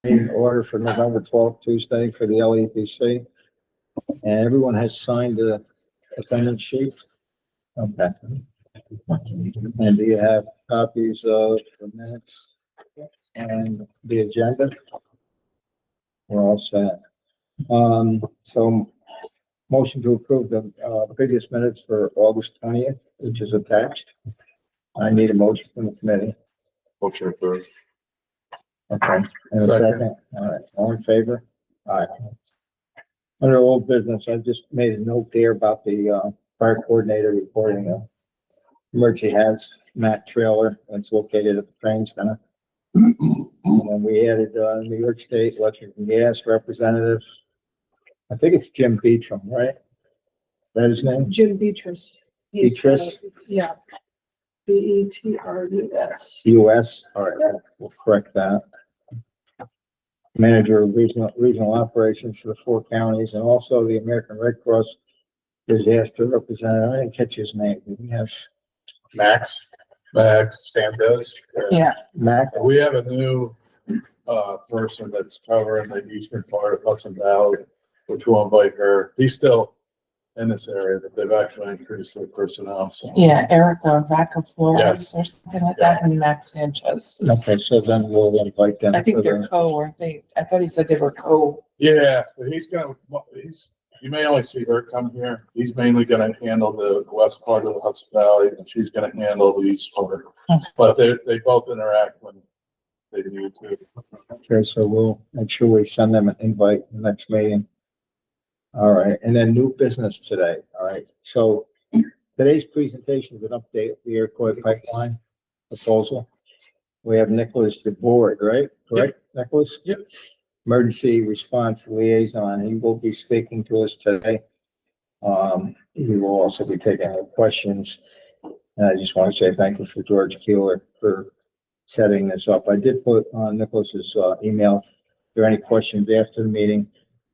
in order for November 12th, Tuesday for the LEPC. And everyone has signed the attendance sheet. Okay. And do you have copies of the minutes and the agenda? We're all set. So motion to approve the previous minutes for August 20th, which is attached. I need a motion from the committee. Motion approved. Okay, and a second. All right, all in favor? All right. Under old business, I just made a note there about the fire coordinator reporting a emergency has Matt trailer that's located at the train center. And then we added New York State Electric and Gas representative. I think it's Jim Beecham, right? That his name? Jim Beatrice. Beatrice? Yeah. BETRUS. US, all right, we'll correct that. Manager of regional operations for the 4 counties, and also the American Red Cross disaster representative. I didn't catch his name. Did we have Max, Sam does. Yeah. Mac? We have a new person that's covering the eastern part of Hudson Valley, which will invite her. He's still in this area, but they've actually increased their personnel. So. Yeah, Erica Vaca Flores Yes. or something like that, and Max Sanchez. Okay, so then we'll invite them. I think for they're the- co, aren't they? I thought he said they were co. Yeah, but you may only see her come here. He's mainly gonna handle the west part of the Hudson Valley, and she's gonna handle the east part. Okay. But they both interact when they need to. Okay, so we'll make sure we send them an invite the next meeting. All right, and then new business today. All right, so today's presentation is an update of the Iroquois pipeline proposal. We have Nicholas DeBoard, right? Correct, Nicholas? Yep. Emergency response liaison. He will be speaking to us today. He will also be taking our questions. And I just want to say thank you for George Keeler for setting this up. I did put on Nicholas's email, if there are any questions after the meeting.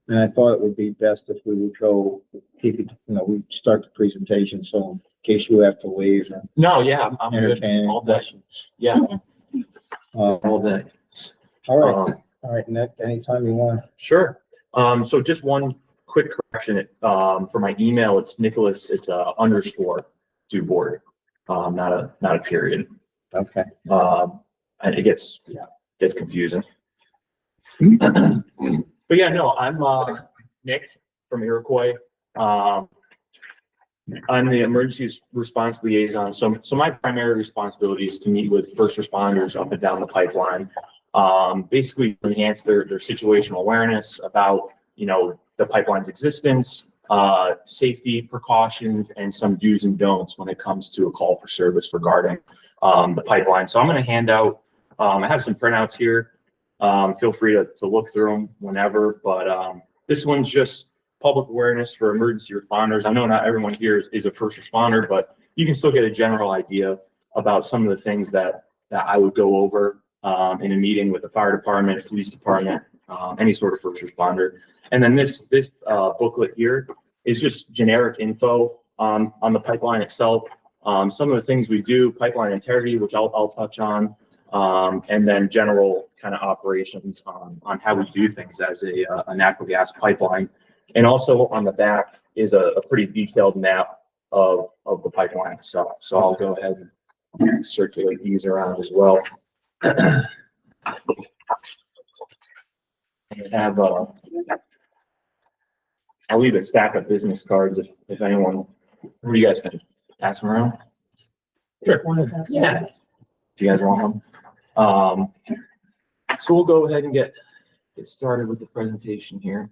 And I thought it would be best if we would go, keep it, we start the presentation, so in case you have to leave and No, yeah, I'm good entertain all any day. questions. Yeah, All all day. right, Nick, anytime you want. Sure. So just one quick correction. For my email, it's Nicholas. It's a underscore DuBoard, not a period. Okay. And it gets confusing. But yeah, no, I'm Nick from Iroquois. I'm the emergency response liaison. So my primary responsibility is to meet with first responders up and down the pipeline, basically to enhance their situational awareness about, the pipeline's existence, safety precautions, and some do's and don'ts when it comes to a call for service regarding the pipeline. So I'm going to hand out, I have some printouts here. Feel free to look through them whenever, but this one's just public awareness for emergency responders. I know not everyone here is a first responder, but you can still get a general idea about some of the things that I would go over in a meeting with the fire department, police department, any sort of first responder. And then this booklet here is just generic info on the pipeline itself. Some of the things we do, pipeline integrity, which I'll touch on, and then general kind of operations on how we do things as a natural gas pipeline. And also on the back is a pretty detailed map of the pipeline itself. So I'll go ahead and circulate these around as well. I have I'll leave a stack of business cards if anyone. What do you guys think? Pass them around? Sure. Yeah. Do you guys want them? So we'll go ahead and get started with the presentation here.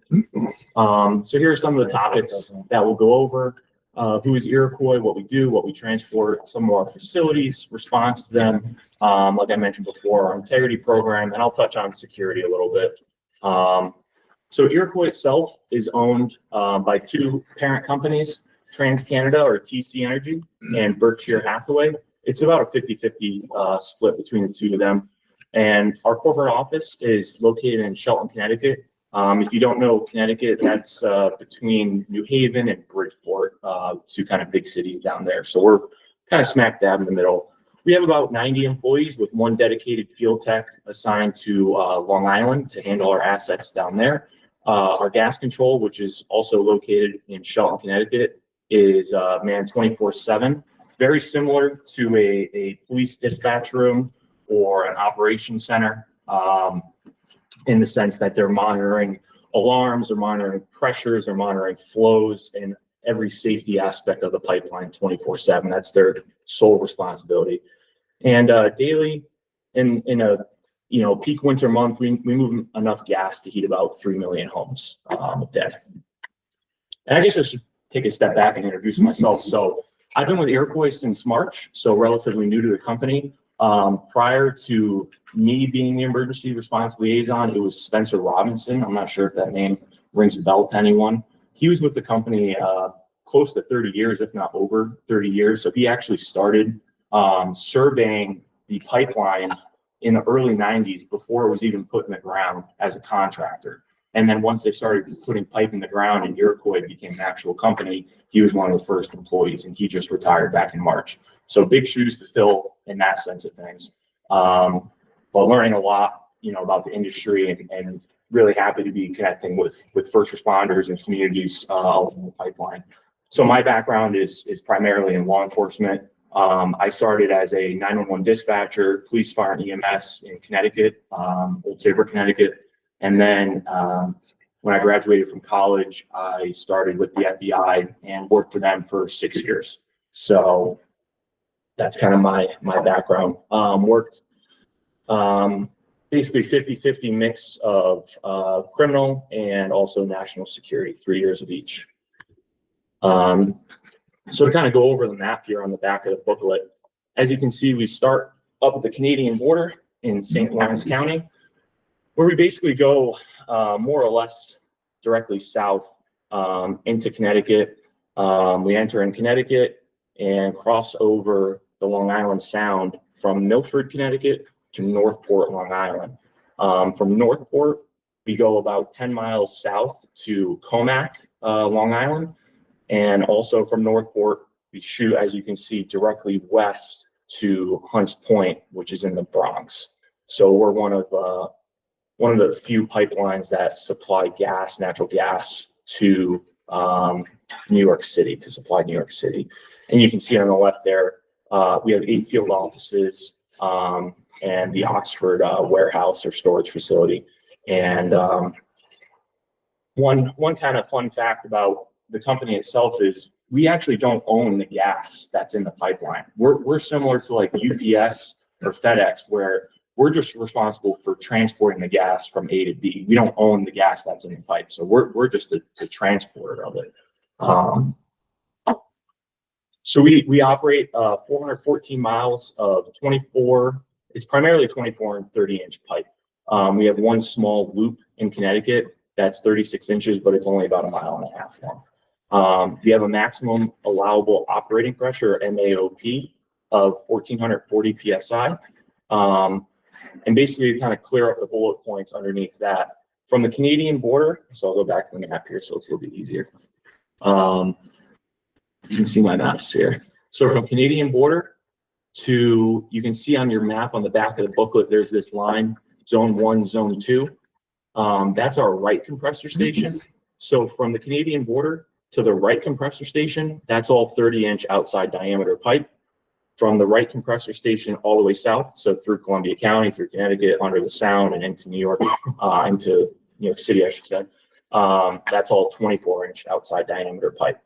So here are some of the topics that we'll go over. Who is Iroquois, what we do, what we transport, some of our facilities, response to them, like I mentioned before, our integrity program, and I'll touch on security a little bit. So Iroquois itself is owned by 2 parent companies, TransCanada or TC Energy and Berkshire Hathaway. It's about a 50-50 split between the 2 of them. And our corporate office is located in Shelton, Connecticut. If you don't know Connecticut, that's between New Haven and Bridgeport, 2 kind of big cities down there. So we're kind of smack dab in the middle. We have about 90 employees with one dedicated field tech assigned to Long Island to handle our assets down there. Our gas control, which is also located in Shelton, Connecticut, is manned 24/7. Very similar to a police dispatch room or an operations center, in the sense that they're monitoring alarms, or monitoring pressures, or monitoring flows, and every safety aspect of the pipeline 24/7. That's their sole responsibility. And daily, in a peak winter month, we move enough gas to heat about 3 million homes a day. And I guess I should take a step back and introduce myself. So I've been with Iroquois since March, so relatively new to the company. Prior to me being the emergency response liaison, it was Spencer Robinson. I'm not sure if that name rings a bell to anyone. He was with the company close to 30 years, if not over 30 years. So he actually started surveying the pipeline in the early 90s before it was even put in the ground as a contractor. And then once they started putting pipe in the ground and Iroquois became an actual company, he was one of the first employees, and he just retired back in March. So big shoes to fill in that sense of things. But learning a lot, about the industry, and really happy to be connecting with first responders and communities along the pipeline. So my background is primarily in law enforcement. I started as a 911 dispatcher, police, fire, and EMS in Connecticut, Old Saybrook, Connecticut. And then when I graduated from college, I started with the FBI and worked for them for 6 years. So that's kind of my background. Worked basically 50-50 mix of criminal and also national security, 3 years of each. So to kind of go over the map here on the back of the booklet, as you can see, we start up at the Canadian border in St. Lawrence County, where we basically go more or less directly south into Connecticut. We enter in Connecticut and cross over the Long Island Sound from Milford, Connecticut to Northport, Long Island. From Northport, we go about 10 miles south to Comac, Long Island. And also from Northport, we shoot, as you can see, directly west to Hunts Point, which is in the Bronx. So we're one of the few pipelines that supply natural gas to New York City, to supply New York City. And you can see on the left there, we have 8 field offices and the Oxford warehouse or storage facility. And one kind of fun fact about the company itself is we actually don't own the gas that's in the pipeline. We're similar to like UPS or FedEx, where we're just responsible for transporting the gas from A to B. We don't own the gas that's in the pipe. So we're just the transporter of it. So we operate 414 miles of 24, it's primarily 24 and 30-inch pipe. We have one small loop in Connecticut that's 36 inches, but it's only about 1.5 miles long. We have a maximum allowable operating pressure, MAOP, of 1,440 PSI. And basically kind of clear up the bullet points underneath that. From the Canadian border, so I'll go back to the map here so it's a little bit easier. You can see my maps here. So from Canadian border to, you can see on your map on the back of the booklet, there's this line, zone 1, zone 2. That's our right compressor station. So from the Canadian border to the right compressor station, that's all 30-inch outside diameter pipe. From the right compressor station all the way south, so through Columbia County, through Connecticut, under the Sound, and into New York, into New York City, I should say. That's all 24-inch outside diameter pipe.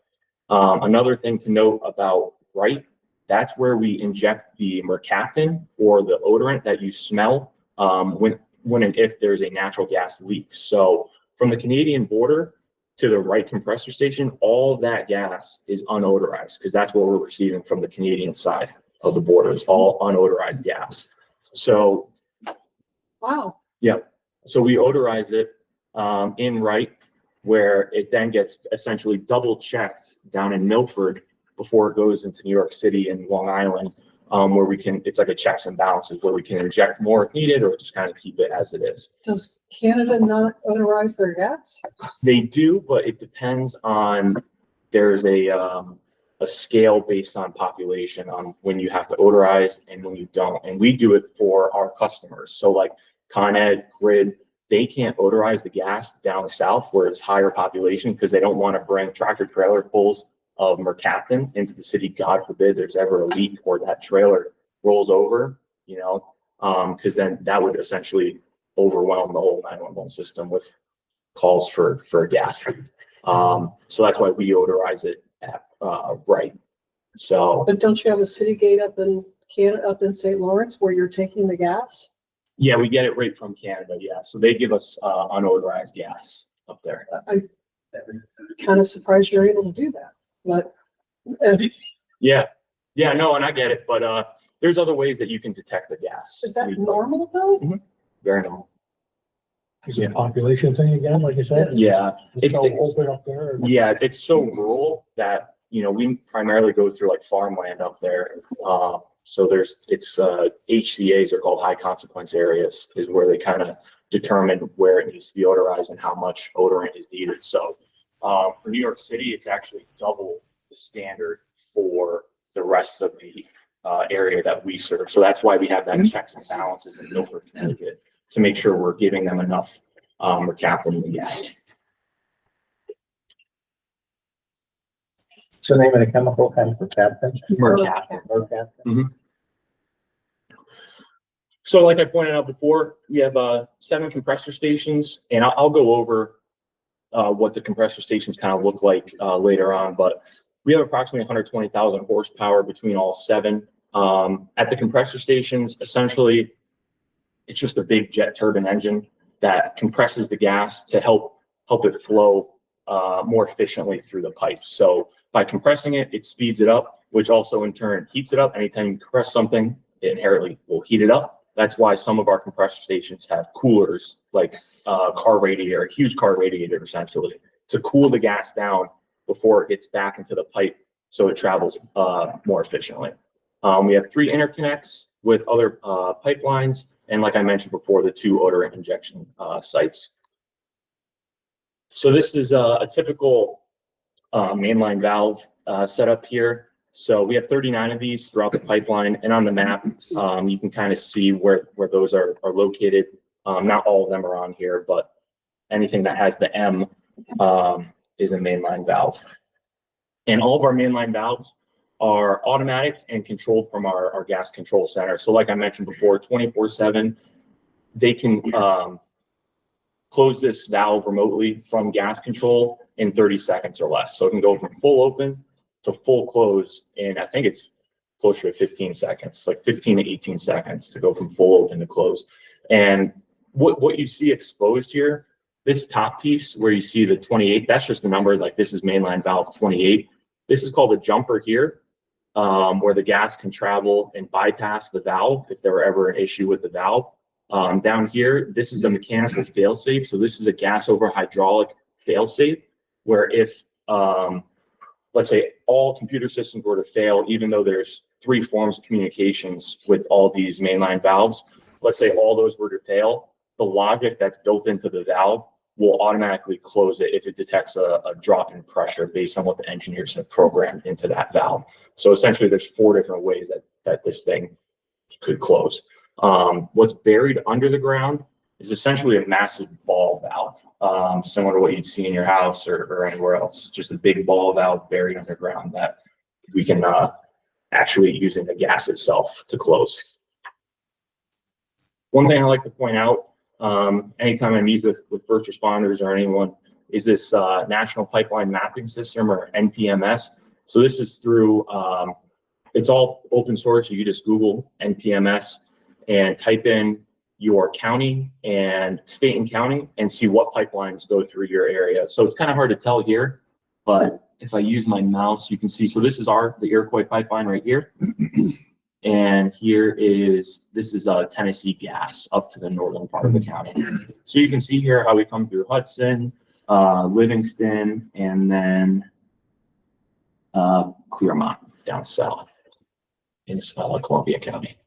Another thing to note about right, that's where we inject the mercaptan or the odorant that you smell when and if there's a natural gas leak. So from the Canadian border to the right compressor station, all of that gas is unodorized because that's what we're receiving from the Canadian side of the border. It's all unodorized gas. So, Wow. yeah. So we odorize it in right, where it then gets essentially double checked down in Milford before it goes into New York City and Long Island, where we can, it's like a checks and balances where we can inject more if needed or just kind of keep it as it is. Does Canada not odorize their gas? They do, but it depends on, there's a a scale based on population on when you have to odorize and when you don't. And we do it for our customers. So like Con Ed, Grid, they can't odorize the gas down south where it's higher population because they don't want to bring tractor trailer pulls of mercaptan into the city. God forbid there's ever a leak or that trailer rolls over, you know, because then that would essentially overwhelm the whole 911 system with calls for gas. So that's why we odorize it at right. So But don't you have a city gate up in Canada, up in St. Lawrence where you're taking the gas? yeah, we get it right from Canada. Yeah, so they give us unodorized gas up there. I'm kind of surprised you're able to do that, but Yeah, no, and I get it, but there's other ways that you can detect the gas. is that normal though? Very normal. Is it a population thing again, like you said? Yeah, It's so it's- open up there. yeah, it's so rural that, you know, we primarily go through like farmland up there. So it's HCAs are called high consequence areas, is where they kind of determine where it needs to be odorized and how much odorant is needed. So for New York City, it's actually double the standard for the rest of the area that we serve. So that's why we have that checks and balances in Milford, Connecticut, to make sure we're giving them enough mercaptan in the gas. What's the name of the chemical captain? Mercaptan. Mercaptan. So like I pointed out before, we have 7 compressor stations, and I'll go over what the compressor stations kind of look like later on, but we have approximately 120,000 horsepower between all 7. At the compressor stations, essentially, it's just a big jet turbine engine that compresses the gas to help it flow more efficiently through the pipes. So by compressing it, it speeds it up, which also in turn heats it up. Anytime you compress something, it inherently will heat it up. That's why some of our compressor stations have coolers, like car radiator, a huge car radiator essentially, to cool the gas down before it gets back into the pipe so it travels more efficiently. We have 3 interconnects with other pipelines, and like I mentioned before, the 2 odorant injection sites. So this is a typical mainline valve setup here. So we have 39 of these throughout the pipeline, and on the map, you can kind of see where those are located. Not all of them are on here, but anything that has the M is a mainline valve. And all of our mainline valves are automatic and controlled from our gas control center. So like I mentioned before, 24/7, they can close this valve remotely from gas control in 30 seconds or less. So it can go from full open to full close in, I think it's closer to 15 seconds, like 15 to 18 seconds to go from full open to close. And what you see exposed here, this top piece where you see the 28, that's just the number, like this is mainline valve 28. This is called a jumper here, where the gas can travel and bypass the valve if there were ever an issue with the valve. Down here, this is a mechanical failsafe. So this is a gas over hydraulic failsafe, where if, let's say all computer systems were to fail, even though there's 3 forms of communications with all these mainline valves, let's say all those were to fail, the logic that's built into the valve will automatically close it if it detects a drop in pressure based on what the engineers have programmed into that valve. So essentially there's 4 different ways that this thing could close. What's buried under the ground is essentially a massive ball valve, similar to what you'd see in your house or anywhere else. Just a big ball valve buried underground that we can actually using the gas itself to close. One thing I like to point out, anytime I meet with first responders or anyone, is this National Pipeline Mapping System, or NPMS. So this is through, it's all open source. You just Google NPMS and type in your county and state and county and see what pipelines go through your area. So it's kind of hard to tell here, but if I use my mouse, you can see, so this is the Iroquois pipeline right here. And this is Tennessee Gas up to the northern part of the county. So you can see here how we come through Hudson, Livingston, and then Clearmont down south in Columbia County.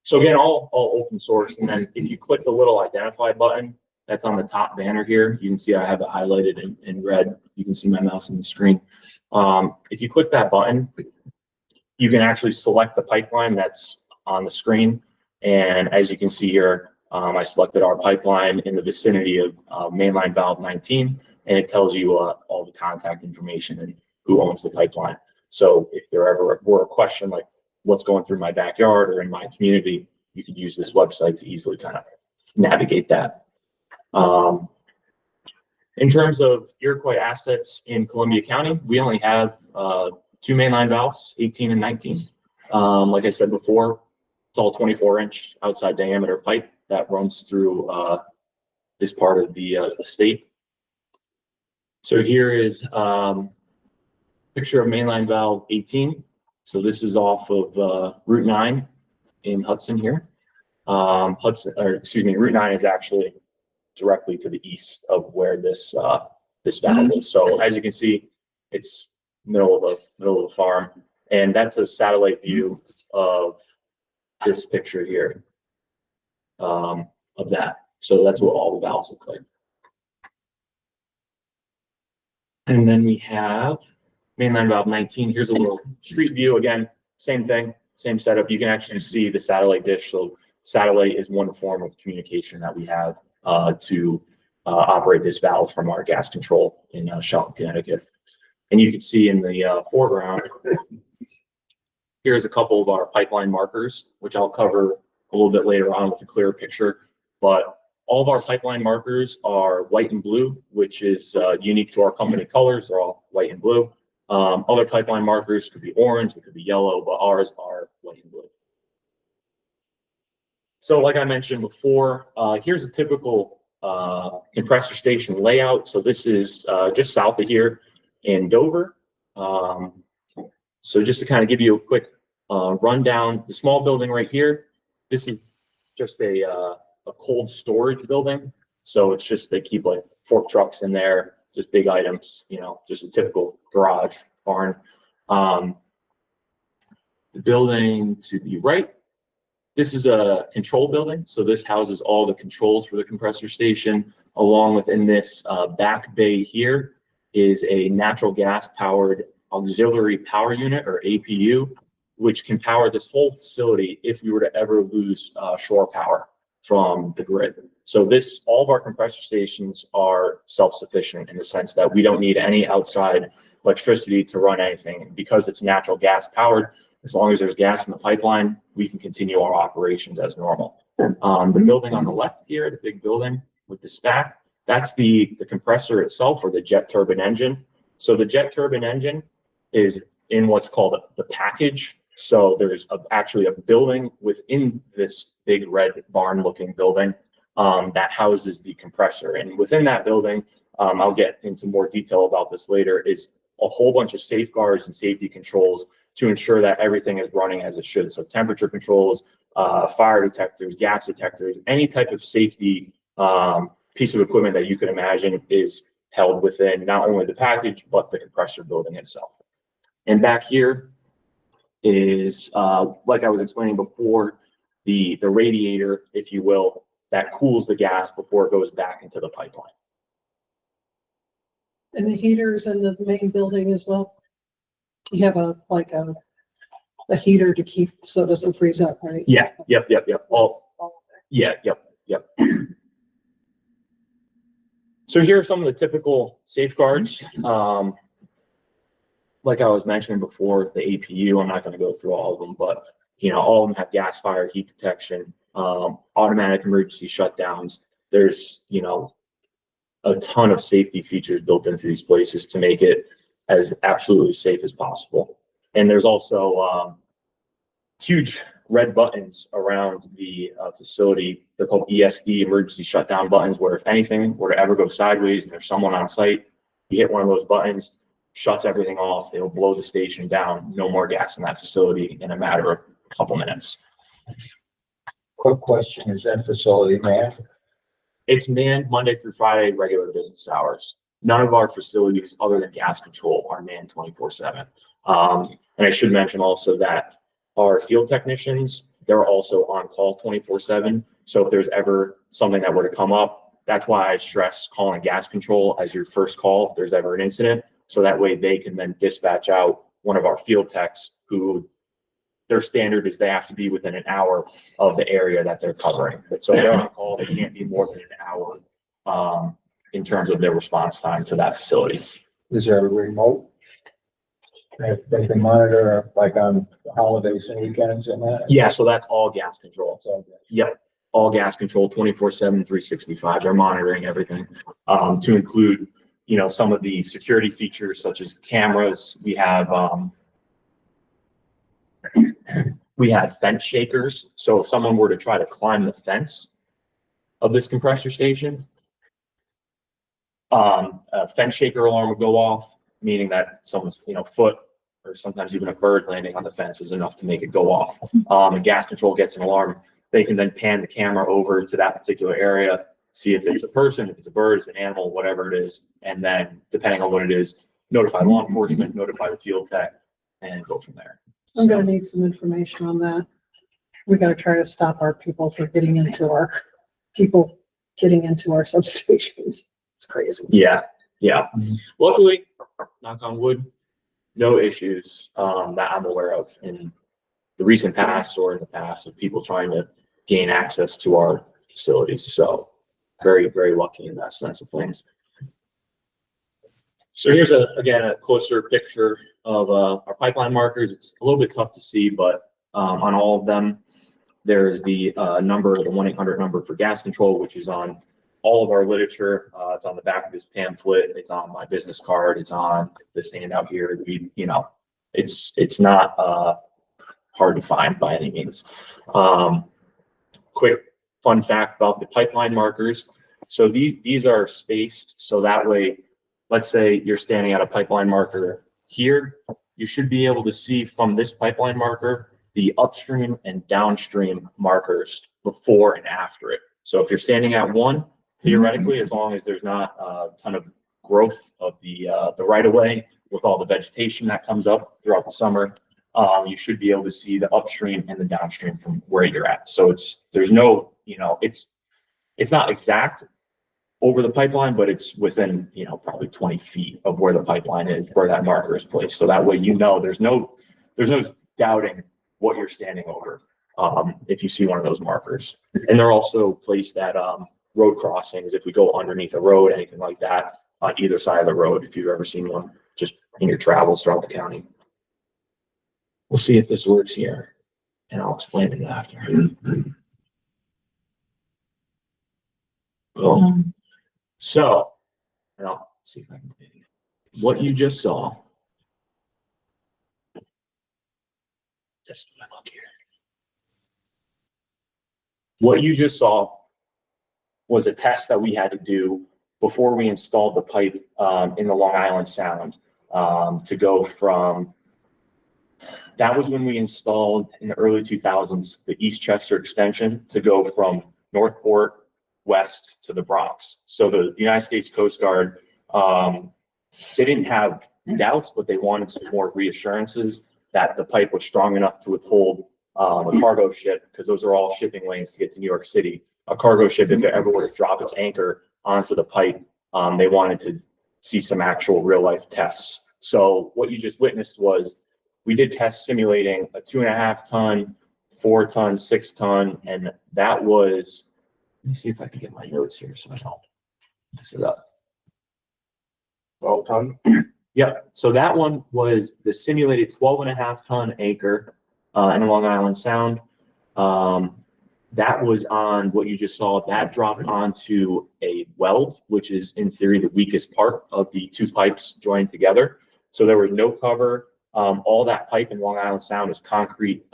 So again, all open source. And then if you click the little identify button that's on the top banner here, you can see I have it highlighted in red. you can see my mouse on the screen. If you click that button, you can actually select the pipeline that's on the screen. And as you can see here, I selected our pipeline in the vicinity of mainline valve 19, and it tells you all the contact information and who owns the pipeline. So if there ever were a question like what's going through my backyard or in my community, you could use this website to easily kind of navigate that. In terms of Iroquois assets in Columbia County, we only have 2 mainline valves, 18 and 19. Like I said before, it's all 24-inch outside diameter pipe that runs through this part of the state. So here is picture of mainline valve 18. So this is off of Route 9 in Hudson here. Route 9 is actually directly to the east of where this valve is. So as you can see, it's middle of the farm, and that's a satellite view of this picture here of that. So that's what all the valves look like. And then we have mainline valve 19. Here's a little street view. Again, same thing, same setup. You can actually see the satellite dish. So satellite is one form of communication that we have to operate this valve from our gas control in Shelton, Connecticut. And you can see in the foreground, here's a couple of our pipeline markers, which I'll cover a little bit later on with a clearer picture. But all of our pipeline markers are white and blue, which is unique to our company colors. They're all white and blue. Other pipeline markers could be orange, they could be yellow, but ours are white and blue. So like I mentioned before, here's a typical compressor station layout. So this is just south of here in Dover. So just to kind of give you a quick rundown, the small building right here, this is just a cold storage building. So it's just, they keep like fork trucks in there, just big items, you know, just a typical garage barn. The building to the right, this is a control building. So this houses all the controls for the compressor station. Along within this back bay here is a natural gas powered auxiliary power unit, or APU, which can power this whole facility if we were to ever lose shore power from the grid. So all of our compressor stations are self-sufficient in the sense that we don't need any outside electricity to run anything. Because it's natural gas powered, as long as there's gas in the pipeline, we can continue our operations as normal. The building on the left here, the big building with the stack, that's the compressor itself, or the jet turbine engine. So the jet turbine engine is in what's called the package. So there's actually a building within this big red barn looking building that houses the compressor. And within that building, I'll get into more detail about this later, is a whole bunch of safeguards and safety controls to ensure that everything is running as it should. So temperature controls, fire detectors, gas detectors, any type of safety piece of equipment that you can imagine is held within not only the package, but the compressor building itself. And back here is, like I was explaining before, the radiator, if you will, that cools the gas before it goes back into the pipeline. And the heaters in the main building as well? You have a heater to keep, so it doesn't freeze up, right? Yeah, yep. Yep. So here are some of the typical safeguards. Like I was mentioning before, the APU, I'm not going to go through all of them, but you know, all of them have gas fire, heat detection, automatic emergency shutdowns. There's, you know, a ton of safety features built into these places to make it as absolutely safe as possible. And there's also huge red buttons around the facility. They're called ESD, emergency shutdown buttons, where if anything were to ever go sideways and there's someone on site, you hit one of those buttons, shuts everything off, it'll blow the station down, no more gas in that facility in a matter of a couple minutes. Quick question, is that facility manned? It's manned Monday through Friday, regular business hours. None of our facilities other than gas control are manned 24/7. And I should mention also that our field technicians, they're also on call 24/7. So if there's ever something that were to come up That's why I stress calling gas control as your first call if there's ever an incident. So that way they can then dispatch out one of our field techs who their standard is they have to be within an hour of the area that they're covering. So they're on call, they can't be more than an hour in terms of their response time to that facility. Is there a remote? They can monitor like on holidays and weekends and that? Yeah, so that's all gas control. So, Yep, all gas control, 24/7, 365. They're monitoring everything to include, you know, some of the security features such as cameras. We have fence shakers. So if someone were to try to climb the fence of this compressor station, a fence shaker alarm would go off, meaning that someone's, you know, foot or sometimes even a bird landing on the fence is enough to make it go off. And gas control gets an alarm. They can then pan the camera over to that particular area, see if it's a person, if it's a bird, it's an animal, whatever it is. And then depending on what it is, notify law enforcement, notify the field tech, and go from there. I'm gonna need some information on that. We gotta try to stop our people from getting into our substations. It's crazy. Yeah, yeah. Mhm. Luckily, knock on wood, no issues that I'm aware of in the recent past or in the past of people trying to gain access to our facilities. So very, very lucky in that sense of things. So here's again, a closer picture of our pipeline markers. It's a little bit tough to see, but on all of them, there's the number, the 1-800 number for gas control, which is on all of our literature. It's on the back of this pamphlet. It's on my business card. It's on this handout here. You know, it's not hard to find by any means. Quick fun fact about the pipeline markers. So these are spaced. So that way, let's say you're standing at a pipeline marker here, you should be able to see from this pipeline marker, the upstream and downstream markers before and after it. So if you're standing at one, theoretically, as long as there's not a ton of growth of the right of way with all the vegetation that comes up throughout the summer, you should be able to see the upstream and the downstream from where you're at. So there's no, you know, it's not exact over the pipeline, but it's within, you know, probably 20 feet of where the pipeline is, where that marker is placed. So that way, you know, there's no doubting what you're standing over if you see one of those markers. And they're also placed at road crossings. If we go underneath a road, anything like that, on either side of the road, if you've ever seen one, just in your travels throughout the county. We'll see if this works here, and I'll explain it after. Cool. So, and I'll see if I can. What you just saw. Just my luck here. What you just saw was a test that we had to do before we installed the pipe in the Long Island Sound to go from. That was when we installed in the early 2000s the East Chester extension to go from Northport west to the Bronx. So the United States Coast Guard, they didn't have doubts, but they wanted some more reassurances that the pipe was strong enough to withhold a cargo ship, because those are all shipping lanes to get to New York City. A cargo ship, if it ever were to drop its anchor onto the pipe, they wanted to see some actual real life tests. So what you just witnessed was we did tests simulating a 2.5 ton, 4 ton, 6 ton, and that was, let me see if I can get my notes here so I don't mess it up. 12 ton. Yep. So that one was the simulated 12.5 ton anchor in Long Island Sound. That was on what you just saw. That dropped onto a weld, which is in theory the weakest part of the two pipes joined together. So there was no cover. All that pipe in Long Island Sound is concrete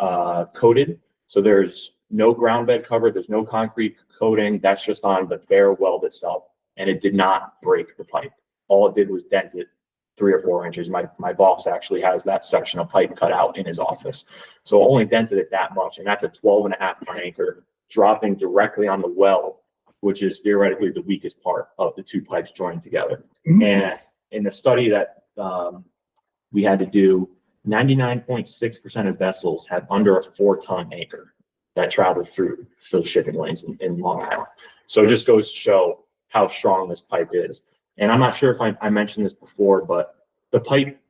coated. So there's no ground bed cover. There's no concrete coating. That's just on the bare weld itself. And it did not break the pipe. All it did was dent it 3 or 4 inches. My boss actually has that section of pipe cut out in his office. So only dented it that much. And that's a 12.5 ton anchor dropping directly on the weld, which is theoretically the weakest part of the two pipes joined together. And in the study that we had to do, 99.6% of vessels have under a 4 ton anchor that travel through those shipping lanes in Long Island. So it just goes to show how strong this pipe is. And I'm not sure if I mentioned this before, but the pipe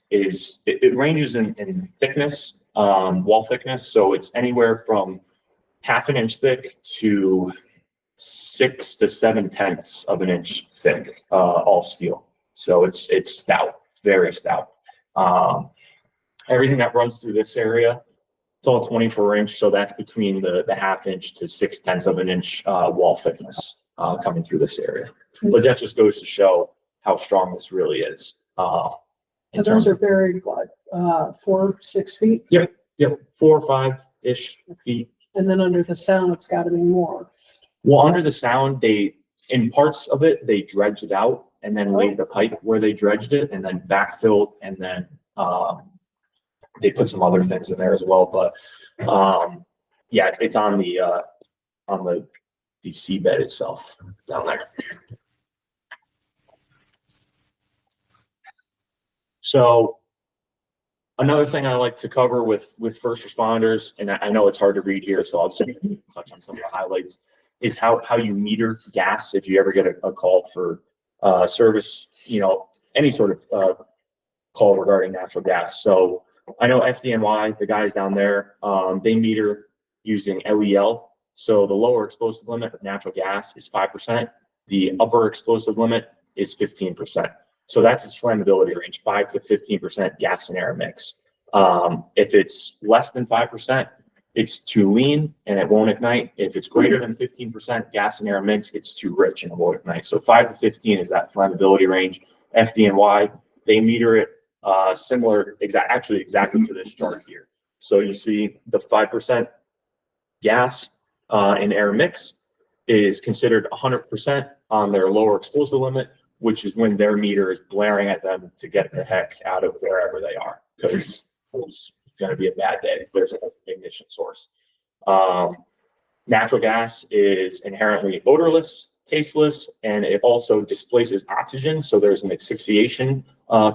it ranges in thickness, wall thickness. So it's anywhere from 1/2 inch thick to 6 to 7/10 of an inch thick, all steel. So it's stout, very stout. Everything that runs through this area, it's all 24 inch. So that's between the 1/2 inch to 6/10 of an inch wall thickness coming through this area. But that just goes to show how strong this really is. And those are buried, what, 4, 6 feet? Yep, 4 or 5-ish feet. And then under the sound, it's gotta be more. Well, under the sound, in parts of it, they dredged it out and then laid the pipe where they dredged it and then backfilled, and then they put some other things in there as well. But yeah, it's on the seabed itself down there. So another thing I like to cover with first responders, and I know it's hard to read here, so I'll just touch on some of the highlights, is how you meter gas if you ever get a call for service, any sort of call regarding natural gas. So I know FDNY, the guys down there, they meter using LEL. So the lower explosive limit of natural gas is 5%. The upper explosive limit is 15%. So that's its flammability range, 5 to 15% gas and air mix. If it's less than 5%, it's too lean and it won't ignite. If it's greater than 15% gas and air mix, it's too rich and it won't ignite. So 5 to 15 is that flammability range. FDNY, they meter it similar, exactly to this chart here. So you see the 5% gas and air mix is considered 100% on their lower explosive limit, which is when their meter is blaring at them to get the heck out of wherever they are, because it's going to be a bad day if there's an ignition source. Natural gas is inherently odorless, tasteless, and it also displaces oxygen. So there's an asphyxiation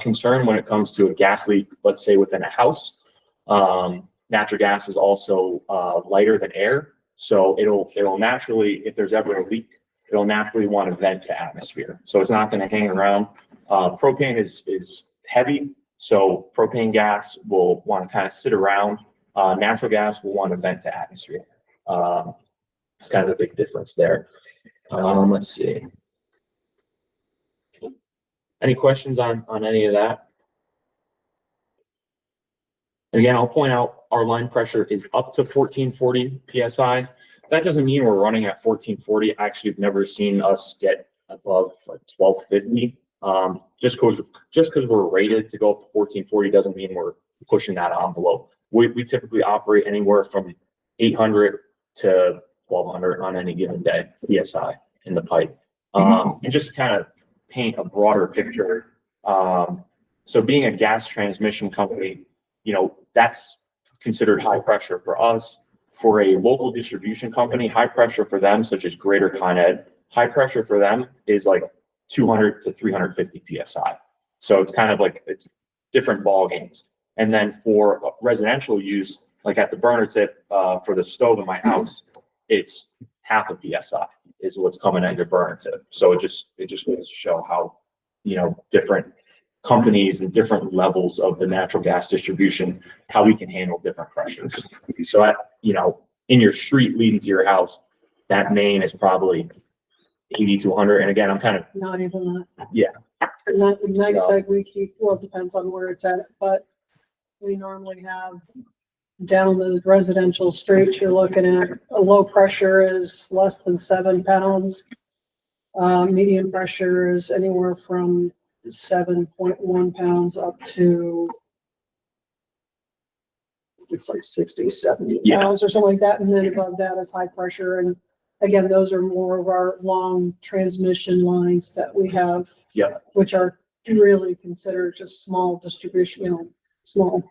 concern when it comes to a gas leak, let's say within a house. Natural gas is also lighter than air. So it'll naturally, if there's ever a leak, it'll naturally want to vent to atmosphere. So it's not going to hang around. Propane is heavy. So propane gas will want to kind of sit around. Natural gas will want to vent to atmosphere. It's kind of a big difference there. Let's see. Any questions on any of that? And again, I'll point out our line pressure is up to 1440 PSI. That doesn't mean we're running at 1440. I actually have never seen us get above like 1250. Just because we're rated to go up to 1440 doesn't mean we're pushing that envelope. We typically operate anywhere from 800 to 1200 on any given day, PSI in the pipe. And just to kind of paint a broader picture. So being a gas transmission company, that's considered high pressure for us. For a local distribution company, high pressure for them, such as Greater Con Ed, high pressure for them is like 200 to 350 PSI. So it's kind of like, it's different ball games. And then for residential use, like at the burner tip for the stove in my house, it's 1/2 PSI is what's coming at your burner tip. So it just goes to show how, different companies and different levels of the natural gas distribution, how we can handle different pressures. So in your street leading to your house, that main is probably 80 to 100. And again, I'm kind of, Not even that. yeah. Not, nice So- side we keep, well, it depends on where it's at, but we normally have down the residential streets, you're looking at a low pressure is less than 7 pounds. Medium pressure is anywhere from 7.1 pounds up to it's like 60, 70 Yeah. pounds or something like that. And then above that is high pressure. And again, those are more of our long transmission lines that we have. Yeah. Which are really considered just small distribution, small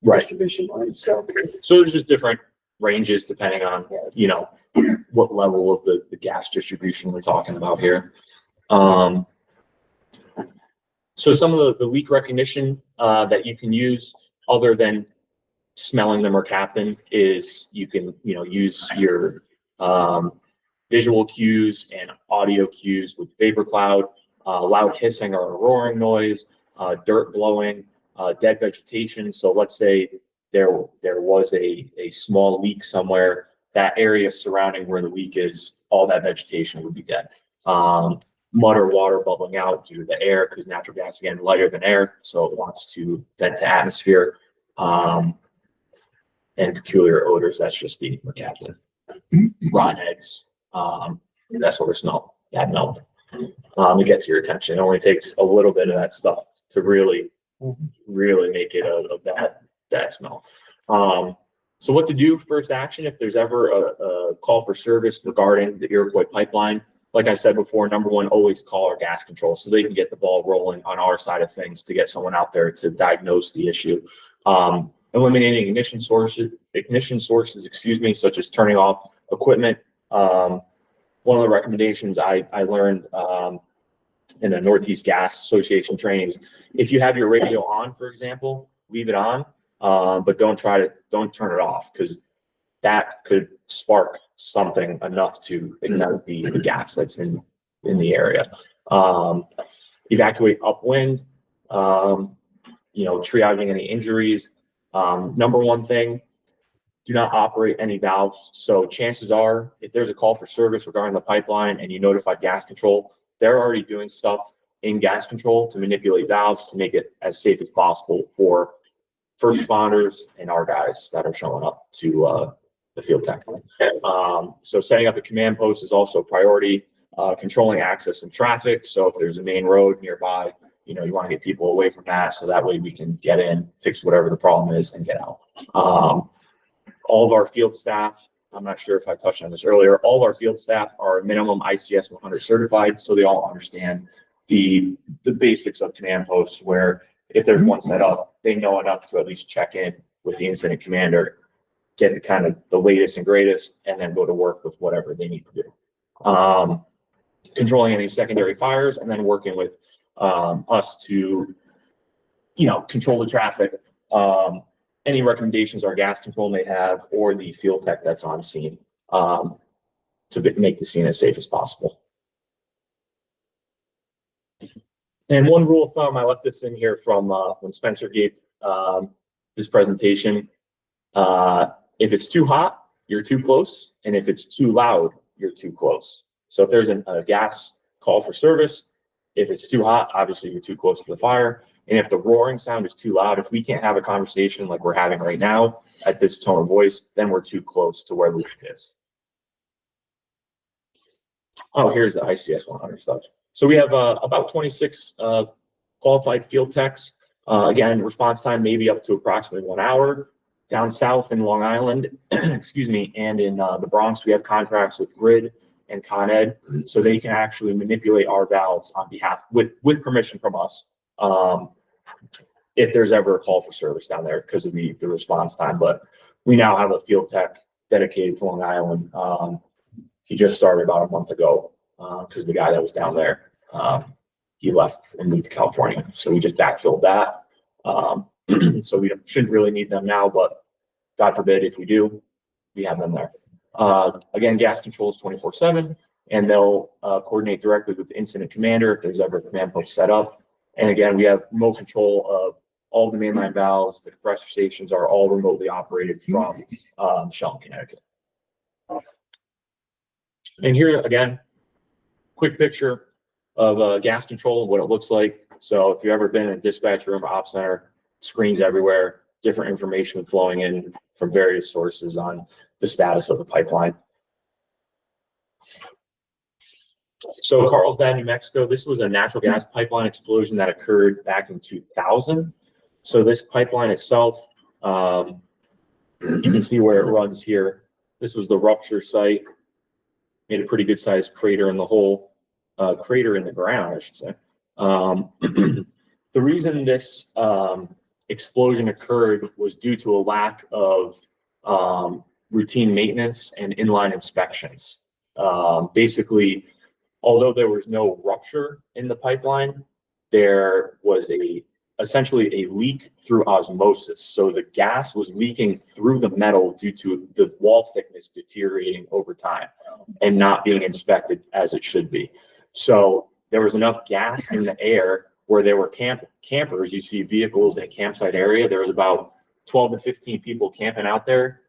Right. distribution lines. So So there's just different ranges depending on, what level of the gas distribution we're talking about here. So some of the leak recognition that you can use other than smelling the mercaptan is you can, use your visual cues and audio cues with vapor cloud, loud hissing or a roaring noise, dirt blowing, dead vegetation. So let's say there was a small leak somewhere, that area surrounding where the leak is, all that vegetation would be dead. Mud or water bubbling out due to the air, because natural gas, again, lighter than air, so it wants to vent to atmosphere. And peculiar odors, that's just the mercaptan. Rotten eggs, that sort of smell, bad milk. It gets your attention. It only takes a little bit of that stuff to really make it a bad smell. So what to do, first action, if there's ever a call for service regarding the Iroquois pipeline. Like I said before, number one, always call our gas control so they can get the ball rolling on our side of things to get someone out there to diagnose the issue. Eliminating ignition sources, such as turning off equipment. One of the recommendations I learned in the Northeast Gas Association trainings, if you have your radio on, for example, leave it on, but don't turn it off, because that could spark something enough to ignite the gas that's in the area. Evacuate upwind, triaging any injuries. Number one thing, do not operate any valves. So chances are, if there's a call for service regarding the pipeline and you notify gas control, they're already doing stuff in gas control to manipulate valves to make it as safe as possible for first responders and our guys that are showing up to the field tech. So setting up a command post is also a priority. Controlling access and traffic. So if there's a main road nearby, you want to get people away from that, so that way we can get in, fix whatever the problem is, and get out. All of our field staff, I'm not sure if I touched on this earlier, all of our field staff are minimum ICS 100 certified, so they all understand the basics of command posts, where if there's one set up, they know enough to at least check in with the incident commander, get the kind of the latest and greatest, and then go to work with whatever they need to do. Controlling any secondary fires, and then working with us to, control the traffic. Any recommendations our gas control may have, or the field tech that's on scene, to make the scene as safe as possible. And one rule of thumb, I left this in here from when Spencer gave this presentation. If it's too hot, you're too close, and if it's too loud, you're too close. So if there's a gas call for service, if it's too hot, obviously you're too close to the fire. And if the roaring sound is too loud, if we can't have a conversation like we're having right now at this tone of voice, then we're too close to where the leak is. Oh, here's the ICS 100 stuff. So we have about 26 qualified field techs. Again, response time may be up to approximately 1 hour. Down south in Long Island, excuse me, and in the Bronx, we have contracts with Grid and Con Ed, so they can actually manipulate our valves on behalf, with permission from us, if there's ever a call for service down there because of the response time. But we now have a field tech dedicated to Long Island. He just started about a month ago because the guy that was down there, he left and moved to California. So we just backfilled that. So we shouldn't really need them now, but God forbid if we do, we have them there. Again, gas control is 24/7, and they'll coordinate directly with the incident commander if there's ever a command post set up. And again, we have remote control of all the mainline valves. The compressor stations are all remotely operated from Shelton, Connecticut. And here again, quick picture of gas control and what it looks like. So if you've ever been in a dispatch room or op center, screens everywhere, different information flowing in from various sources on the status of the pipeline. So Carlsbad, New Mexico, this was a natural gas pipeline explosion that occurred back in 2000. So this pipeline itself, you can see where it runs here. This was the rupture site. Made a pretty good sized crater in the hole, crater in the ground, I should say. The reason this explosion occurred was due to a lack of routine maintenance and inline inspections. Basically, although there was no rupture in the pipeline, there was a essentially a leak through osmosis. So the gas was leaking through the metal due to the wall thickness deteriorating over time and not being inspected as it should be. So there was enough gas in the air where there were campers. You see vehicles in a campsite area. There was about 12 to 15 people camping out there.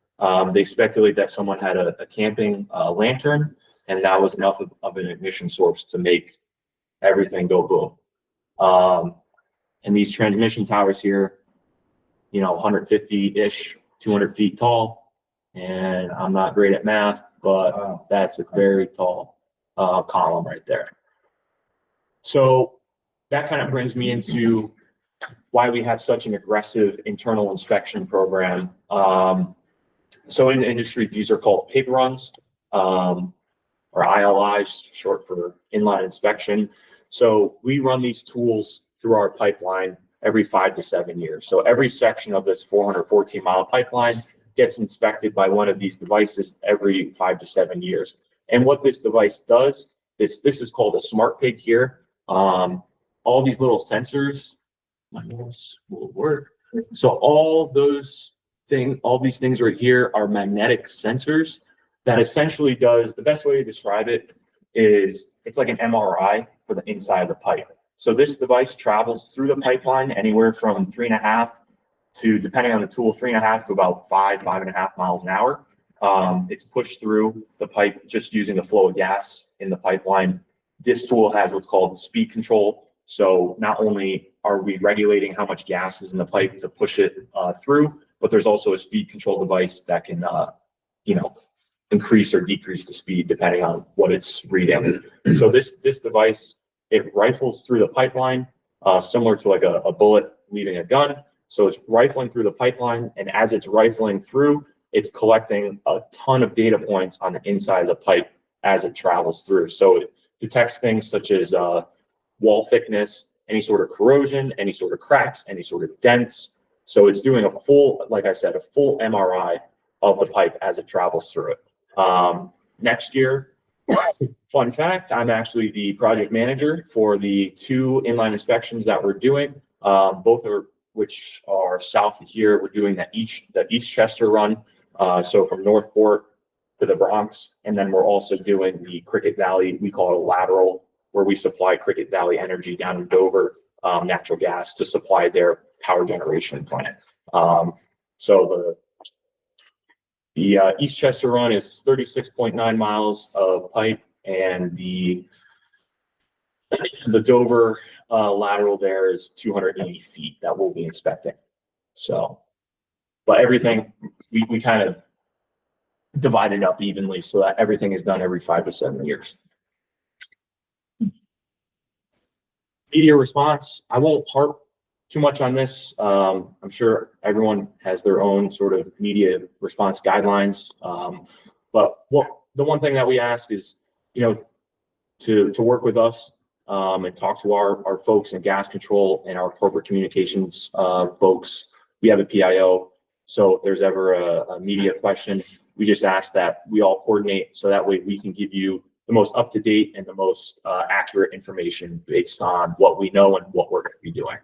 They speculate that someone had a camping lantern, and that was enough of an ignition source to make everything go boom. And these transmission towers here, 150-ish, 200 feet tall. And I'm not great at math, but that's a very tall column right there. So that kind of brings me into why we have such an aggressive internal inspection program. So in the industry, these are called pig runs, or ILIs, short for inline inspection. So we run these tools through our pipeline every 5 to 7 years. So every section of this 414-mile pipeline gets inspected by one of these devices every 5 to 7 years. And what this device does, this is called a smart pig here. All these little sensors, my mouse will work. So all these things right here are magnetic sensors that essentially does, the best way to describe it is it's like an MRI for the inside of the pipe. So this device travels through the pipeline anywhere from 3.5 to, depending on the tool, 3.5 to about 5.5 miles an hour. It's pushed through the pipe just using the flow of gas in the pipeline. This tool has what's called speed control. So not only are we regulating how much gas is in the pipe to push it through, but there's also a speed control device that can, increase or decrease the speed depending on what it's reading. So this device, it rifles through the pipeline, similar to like a bullet leaving a gun. So it's rifling through the pipeline, and as it's rifling through, it's collecting a ton of data points on the inside of the pipe as it travels through. So it detects things such as wall thickness, any sort of corrosion, any sort of cracks, any sort of dents. So it's doing a full, like I said, a full MRI of the pipe as it travels through it. Next year, fun fact, I'm actually the project manager for the 2 inline inspections that we're doing. Both are, which are south of here. We're doing the East Chester run. So from Northport to the Bronx. And then we're also doing the Cricket Valley, we call it a lateral, where we supply Cricket Valley Energy down in Dover, natural gas to supply their power generation plant. So the East Chester run is 36.9 miles of pipe, and the Dover lateral there is 280 feet that we'll be inspecting. So, but everything, we kind of divided up evenly so that everything is done every 5 to 7 years. Media response, I won't harp too much on this. I'm sure everyone has their own sort of media response guidelines. But the one thing that we ask is, to work with us and talk to our folks in gas control and our corporate communications folks. We have a PIO. So if there's ever a media question, we just ask that we all coordinate so that way we can give you the most up-to-date and the most accurate information based on what we know and what we're going to be doing.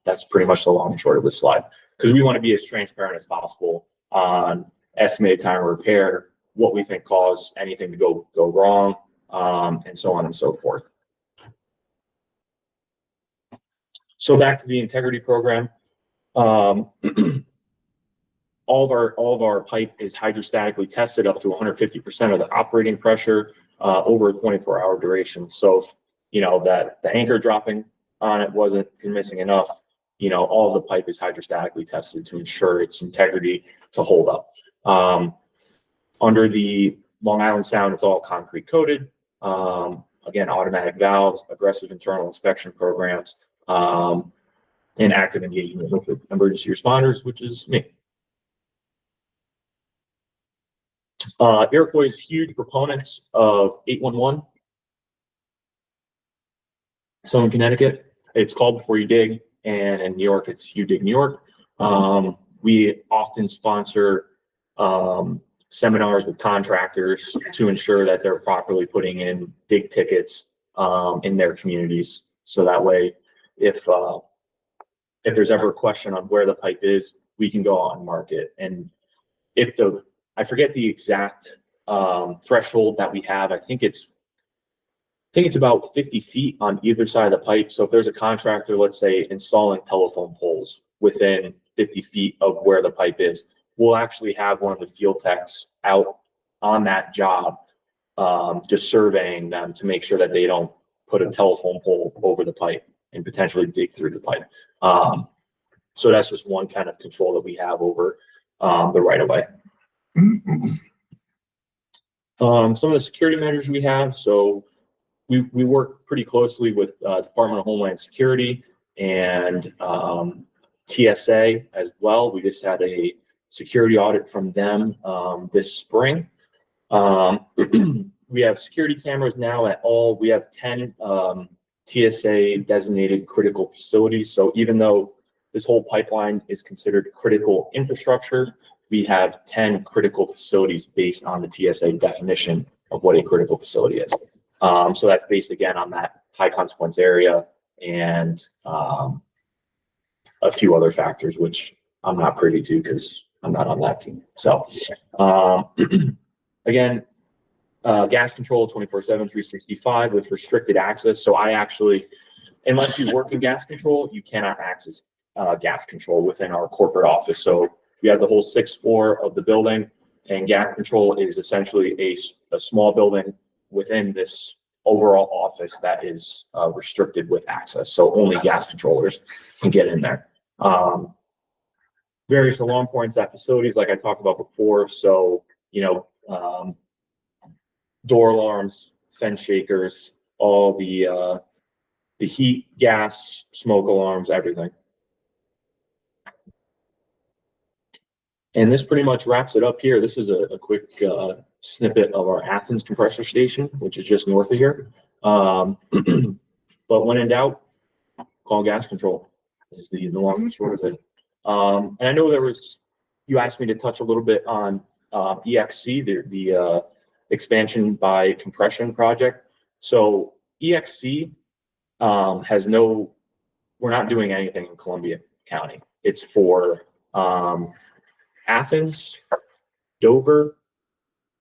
That's pretty much the long and short of this slide, because we want to be as transparent as possible on estimated time of repair, what we think caused anything to go wrong, and so on and so forth. So back to the integrity program. All of our pipe is hydrostatically tested up to 150% of the operating pressure over a 24-hour duration. So, that the anchor dropping on it wasn't convincing enough, all of the pipe is hydrostatically tested to ensure its integrity to hold up. Under the Long Island Sound, it's all concrete coated. Again, automatic valves, aggressive internal inspection programs, and active engagement with the emergency responders, which is me. Iroquois is huge proponents of 811. So in Connecticut, it's called Before You Dig, and in New York, it's You Dig New York. We often sponsor seminars with contractors to ensure that they're properly putting in dig tickets in their communities. So that way, if if there's ever a question on where the pipe is, we can go out and mark it. And if I forget the exact threshold that we have. I think it's about 50 feet on either side of the pipe. So if there's a contractor, let's say, installing telephone poles within 50 feet of where the pipe is, we'll actually have one of the field techs out on that job, just surveying them to make sure that they don't put a telephone pole over the pipe and potentially dig through the pipe. So that's just one kind of control that we have over the right of way. Some of the security measures we have. So we work pretty closely with Department of Homeland Security and TSA as well. We just had a security audit from them this spring. We have security cameras now at all. We have 10 TSA designated critical facilities. So even though this whole pipeline is considered critical infrastructure, we have 10 critical facilities based on the TSA definition of what a critical facility is. So that's based again on that high consequence area and a few other factors, which I'm not privy to because I'm not on that team. So again, gas control 24/7, 365 with restricted access. So I actually, unless you work in gas control, you cannot access gas control within our corporate office. So we have the whole 6th floor of the building, and gas control is essentially a small building within this overall office that is restricted with access. So only gas controllers can get in there. Various alarm points at facilities, like I talked about before. So, door alarms, fence shakers, all the heat, gas, smoke alarms, everything. And this pretty much wraps it up here. This is a quick snippet of our Athens compressor station, which is just north of here. But when in doubt, call gas control is the long and short of it. And I know you asked me to touch a little bit on EXC, the expansion by compression project. So EXC we're not doing anything in Columbia County. It's for Athens, Dover,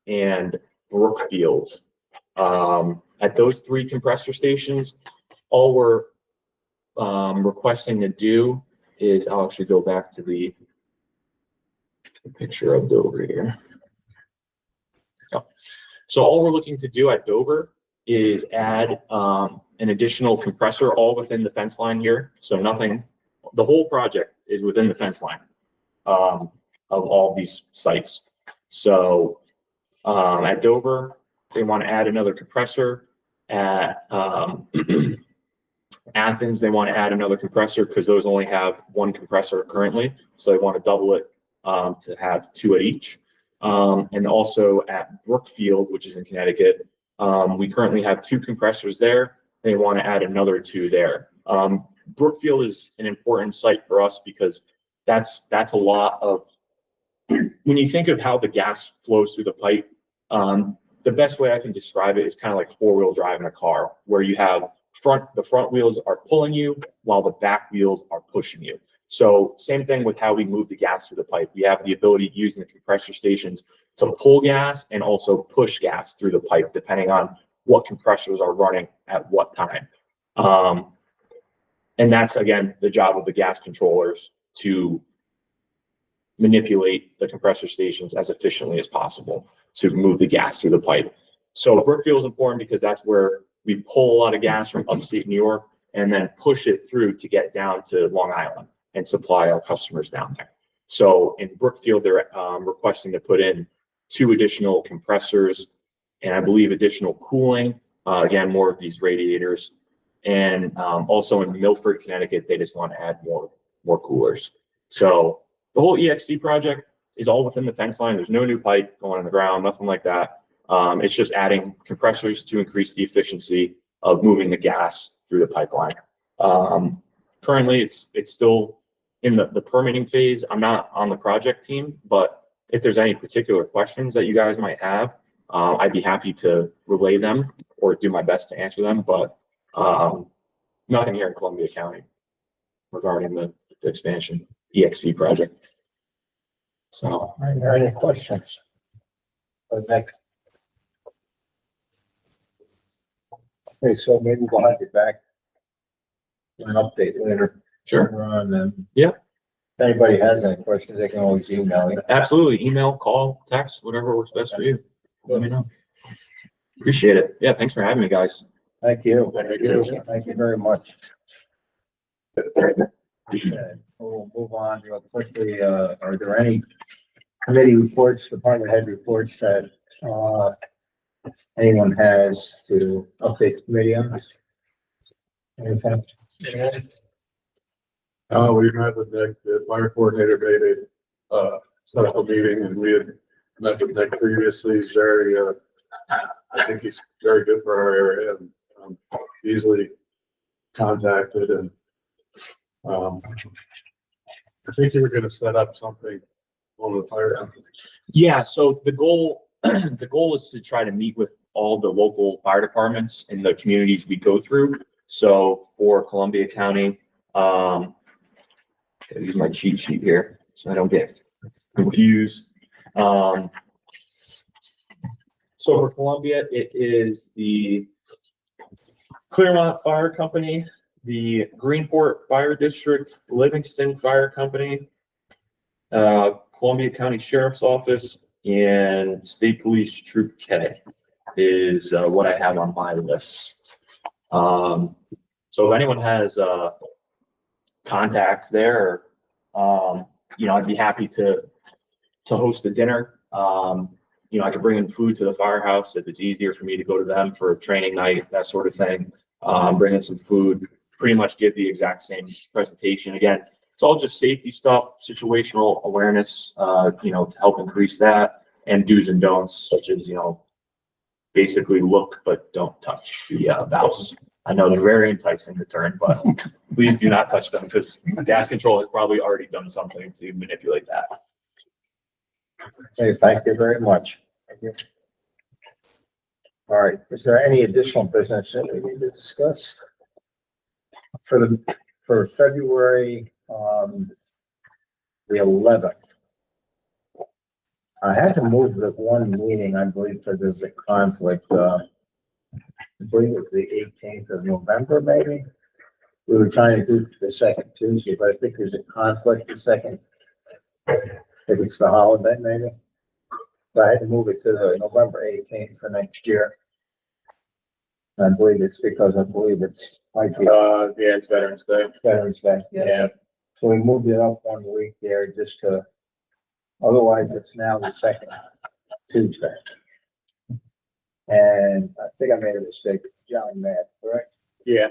and Brookfield. At those 3 compressor stations, all we're requesting to do is, I'll actually go back to the picture of Dover here. So all we're looking to do at Dover is add an additional compressor all within the fence line here. So the whole project is within the fence line of all these sites. So at Dover, they want to add another compressor. At Athens, they want to add another compressor because those only have 1 compressor currently. So they want to double it to have 2 at each. And also at Brookfield, which is in Connecticut, we currently have 2 compressors there. They want to add another 2 there. Brookfield is an important site for us because that's a lot of, when you think of how the gas flows through the pipe, the best way I can describe it is kind of like 4-wheel drive in a car, where you have the front wheels are pulling you while the back wheels are pushing you. So same thing with how we move the gas through the pipe. We have the ability using the compressor stations to pull gas and also push gas through the pipe, depending on what compressors are running at what time. And that's, again, the job of the gas controllers to manipulate the compressor stations as efficiently as possible to move the gas through the pipe. So Brookfield is important because that's where we pull a lot of gas from upstate New York and then push it through to get down to Long Island and supply our customers down there. So in Brookfield, they're requesting to put in 2 additional compressors and I believe additional cooling. Again, more of these radiators. And also in Milford, Connecticut, they just want to add more coolers. So the whole EXC project is all within the fence line. There's no new pipe going in the ground, nothing like that. It's just adding compressors to increase the efficiency of moving the gas through the pipeline. Currently, it's still in the permitting phase. I'm not on the project team, but if there's any particular questions that you guys might have, I'd be happy to relay them or do my best to answer them, but nothing here in Columbia County regarding the expansion, EXC project. So, Are there any questions? For Nick? Okay, so maybe we'll have you back. For an update later. sure, On them. Yeah. If anybody has any questions, they can always email me. absolutely. Email, call, text, whatever works best for you. Let me know. Appreciate it. Yeah, thanks for having me, guys. Thank you. Thank you. Thank you very much. Okay, we'll move on real quickly. Are there any committee reports, department head reports that, anyone has to update the committee on this? Anything? We met with Nick, the fire coordinator made a, set up a meeting and we had met with Nick previously. He's very, I think he's very good for our area and, easily contacted and, I think you were gonna set up something on the fire company. Yeah, so the goal, the goal is to try to meet with all the local fire departments in the communities we go through. So for Columbia County, I'll use my cheat sheet here so I don't get confused. So for Columbia, it is the Claremont Fire Company, the Greenport Fire District, Livingston Fire Company, Columbia County Sheriff's Office, and State Police Troop K is what I have on my list. So if anyone has contacts there, I'd be happy to host a dinner. I could bring in food to the firehouse if it's easier for me to go to them for a training night, that sort of thing. Bring in some food, pretty much give the exact same presentation. Again, it's all just safety stuff, situational awareness, to help increase that, and do's and don'ts, such as, basically look but don't touch the valves. I know they're very enticing to turn, but please do not touch them because gas control has probably already done something to manipulate that. Okay, thank you very much. Thank you. All right, is there any additional business that we need to discuss? For February, the 11th. I had to move the one meeting, I believe, because there's a conflict, I believe it's the 18th of November, maybe. We were trying to do the second Tuesday, but I think there's a conflict the second. I think it's the holiday, maybe. So I had to move it to the November 18th for next year. I believe it's because I believe it's might be Yeah, it's Veterans Day. Veterans Day. Yeah. So we moved it up 1 week there just to, otherwise it's now the second Tuesday. And I think I made a mistake, John Matt, correct? Yeah,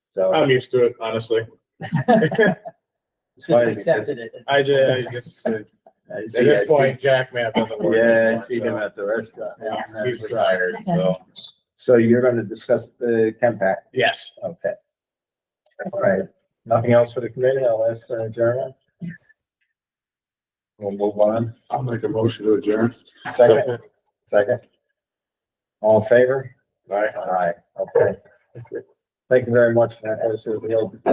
So I'm used to it, honestly. it's funny because Accepted it. I just, at I see- this point, Jack Matt doesn't work. Yeah, I anymore, see him at the restaurant. so He's retired, so, So you're gonna discuss the Kempat, yes. okay. All right, nothing else for the committee, I'll ask for an adjournment. We'll move on. I'll make a motion to adjourn. Second. All in favor? Bye. Aye, okay. Thank you very much. That was,